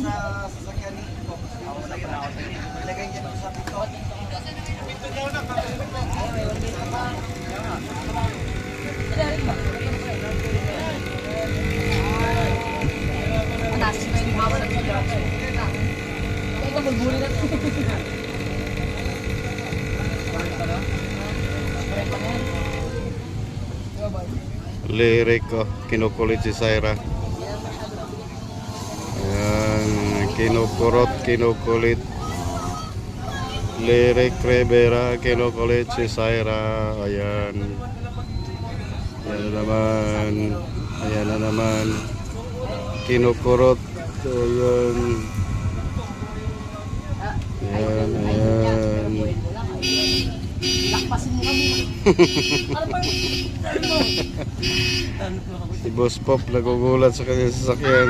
sa sasakyan ni Pop. Ilagay niya dito sa pito. Lirik ko, kinukulit si Syra. Ayan, kinukurot, kinukulit. Lirik Rivera, kinukulit si Syra. Ayan. Ayan na naman. Ayan na naman. Kinukurot. Ayan. Ayan, ayan. Lakpasin mo kami. Si Boss Pop nagugulat sa kanyang sasakyan.